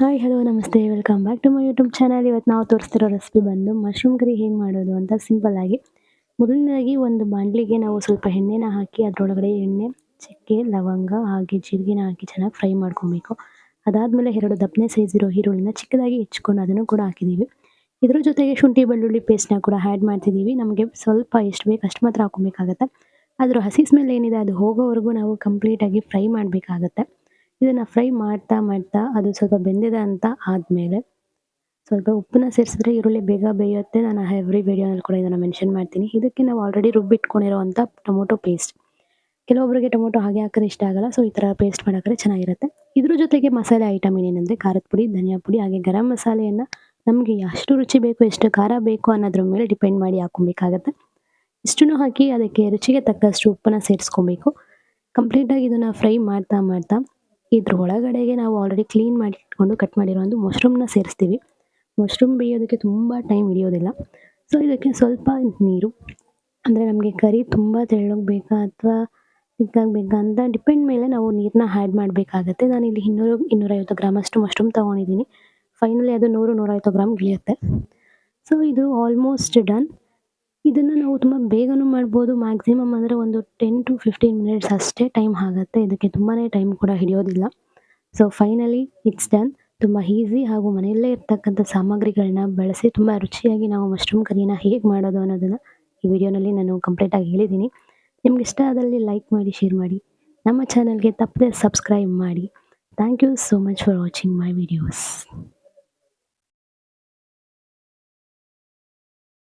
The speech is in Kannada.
ಹಾಯ್ ಹಲೋ ನಮಸ್ತೆ welcome back to my YouTube channel. ಇವತ್ತು ನಾವು ತೋರಿಸ್ತಿರೋ ರೆಸಿಪಿ ಬಂದು ಮಶ್ರೂಮ್ ಕರಿ ಹೇಗೆ ಮಾಡೋದು ಅಂತ ಸಿಂಪಲ್ ಆಗಿ. ಮೊದಲನೇದಾಗಿ ಒಂದು ಬಾಣಲಿಗೆ ನಾವು ಸ್ವಲ್ಪ ಎಣ್ಣೆನ ಹಾಕಿ ಅದರೊಳಗಡೆ ಎಣ್ಣೆ, ಚಕ್ಕೆ, ಲವಂಗ ಹಾಗೆ ಜೀರಿಗೆನ ಹಾಕಿ ಚೆನ್ನಾಗಿ ಫ್ರೈ ಮಾಡ್ಕೊಬೇಕು. ಅದಾದಮೇಲೆ 2 ದಪ್ಪನೆ ಸೈಜ್ ಇರೋ ಈರುಳ್ಳಿನ ಚಿಕ್ಕದಾಗಿ ಹೆಚ್ಚಿಕೊಂಡು ಅದನ್ನು ಕೂಡ ಹಾಕಿದ್ದೀವಿ. ಇದ್ರ ಜೊತೆಗೆ ಶುಂಠಿ ಬೆಳ್ಳುಳ್ಳಿ ಪೇಸ್ಟ್ನ ಕೂಡ ಆ್ಯಡ್ ಮಾಡ್ತಿದ್ದೀವಿ. ನಮಗೆ ಸ್ವಲ್ಪ ಎಷ್ಟು ಬೇಕು ಅಷ್ಟು ಮಾತ್ರ ಹಾಕ್ಕೊಬೇಕಾಗತ್ತೆ. ಅದರ ಹಸಿ ಸ್ಮೆಲ್ ಏನಿದೆ ಅದು ಹೋಗೋವರೆಗೂ ನಾವು ಕಂಪ್ಲೀಟಾಗಿ ಫ್ರೈ ಮಾಡಬೇಕಾಗತ್ತೆ. ಇದನ್ನು ಫ್ರೈ ಮಾಡ್ತಾ ಮಾಡ್ತಾ ಅದು ಸ್ವಲ್ಪ ಬೆಂದಿದೆ ಅಂತ ಆದಮೇಲೆ ಸ್ವಲ್ಪ ಉಪ್ಪನ್ನ ಸೇರಿಸಿದ್ರೆ ಈರುಳ್ಳಿ ಬೇಗ ಬೇಯುತ್ತೆ. ನಾನು ಎವ್ರಿ ವಿಡಿಯೋನಲ್ಲಿ ಕೂಡ ಇದನ್ನು ಮೆನ್ಷನ್ ಮಾಡ್ತೀನಿ. ಇದಕ್ಕೆ ನಾವು ಆಲ್ರೆಡಿ ರುಬ್ಬಿಟ್ಕೊಂಡಿರೋವಂಥ ಟೊಮೊಟೊ ಪೇಸ್ಟ್. ಕೆಲವೊಬ್ಬರಿಗೆ ಟೊಮೊಟೊ ಹಾಗೆ ಹಾಕಿದ್ರೆ ಇಷ್ಟ ಆಗಲ್ಲ. ಸೊ ಈ ಥರ ಪೇಸ್ಟ್ ಮಾಡಾಕರೆ ಚೆನ್ನಾಗಿರುತ್ತೆ. ಇದ್ರ ಜೊತೆಗೆ ಮಸಾಲೆ ಐಟಮ್ ಏನೇನೆಂದರೆ ಖಾರದ ಪುಡಿ, ಧನಿಯಾ ಪುಡಿ ಹಾಗೆ ಗರಂ ಮಸಾಲೆಯನ್ನು ನಮಗೆ ಎಷ್ಟು ರುಚಿ ಬೇಕು, ಎಷ್ಟು ಖಾರ ಬೇಕು ಅನ್ನೋದ್ರ ಮೇಲೆ ಡಿಪೆಂಡ್ ಮಾಡಿ ಹಾಕ್ಕೊಬೇಕಾಗತ್ತೆ. ಇಷ್ಟನ್ನು ಹಾಕಿ ಅದಕ್ಕೆ ರುಚಿಗೆ ತಕ್ಕಷ್ಟು ಉಪ್ಪನ್ನು ಸೇರಿಸ್ಕೊಬೇಕು. ಕಂಪ್ಲೀಟಾಗಿ ಇದನ್ನು ಫ್ರೈ ಮಾಡ್ತಾ ಮಾಡ್ತಾ ಇದ್ರ ಒಳಗಡೆಗೆ ನಾವು ಆಲ್ರೆಡಿ ಕ್ಲೀನ್ ಮಾಡಿ ಇಟ್ಕೊಂಡು ಕಟ್ ಮಾಡಿರೋ ಒಂದು ಮಶ್ರೂಮ್ನ ಸೇರಿಸ್ತೀವಿ. ಮಶ್ರೂಮ್ ಬೇಯೋದಕ್ಕೆ ತುಂಬ ಟೈಮ್ ಹಿಡಿಯೋದಿಲ್ಲ. ಸೊ ಇದಕ್ಕೆ ಸ್ವಲ್ಪ ನೀರು, ಅಂದರೆ ನಮಗೆ ಕರಿ ತುಂಬ ತೆಳ್ಳಗೆ ಬೇಕಾ ಅಥವಾ ತಿಕ್ಕಾಗಿ ಬೇಕಾ ಅಂತ ಡಿಪೆಂಡ್ ಮೇಲೆ ನಾವು ನೀರನ್ನ ಆ್ಯಡ್ ಮಾಡಬೇಕಾಗತ್ತೆ. ನಾನಿಲ್ಲಿ 200-250 ಗ್ರಾಮಷ್ಟು ಮಶ್ರೂಮ್ ತೊಗೊಂಡಿದ್ದೀನಿ. ಫೈನಲಿ ಅದು 100-150 ಗ್ರಾಮ್ ಇಳಿಯುತ್ತೆ. ಸೊ ಇದು ಆಲ್ಮೋಸ್ಟ್ ಡನ್. ಇದನ್ನು ನಾವು ತುಂಬ ಬೇಗನೂ ಮಾಡ್ಬೋದು. ಮ್ಯಾಕ್ಸಿಮಮ್ ಅಂದರೆ ಒಂದು 10 to 15 ಮಿನಿಟ್ಸ್ ಅಷ್ಟೇ ಟೈಮ್ ಆಗುತ್ತೆ. ಇದಕ್ಕೆ ತುಂಬಾ ಟೈಮ್ ಕೂಡ ಹಿಡಿಯೋದಿಲ್ಲ. So finally it's done. ತುಂಬ ಈಸಿ ಹಾಗೂ ಮನೆಯಲ್ಲೇ ಇರ್ತಕ್ಕಂಥ ಸಾಮಗ್ರಿಗಳನ್ನ ಬಳಸಿ ತುಂಬ ರುಚಿಯಾಗಿ ನಾವು ಮಶ್ರೂಮ್ ಕರಿನ ಹೇಗೆ ಮಾಡೋದು ಅನ್ನೋದನ್ನು ಈ ವಿಡಿಯೋನಲ್ಲಿ ನಾನು ಕಂಪ್ಲೀಟಾಗಿ ಹೇಳಿದ್ದೀನಿ. ನಿಮ್ಗೆ ಇಷ್ಟ ಆದಲ್ಲಿ ಲೈಕ್ ಮಾಡಿ, ಶೇರ್ ಮಾಡಿ. ನಮ್ಮ ಚಾನಲ್ಗೆ ತಪ್ಪದೆ ಸಬ್ಸ್ಕ್ರೈಬ್ ಮಾಡಿ. Thank you so much for watching my videos.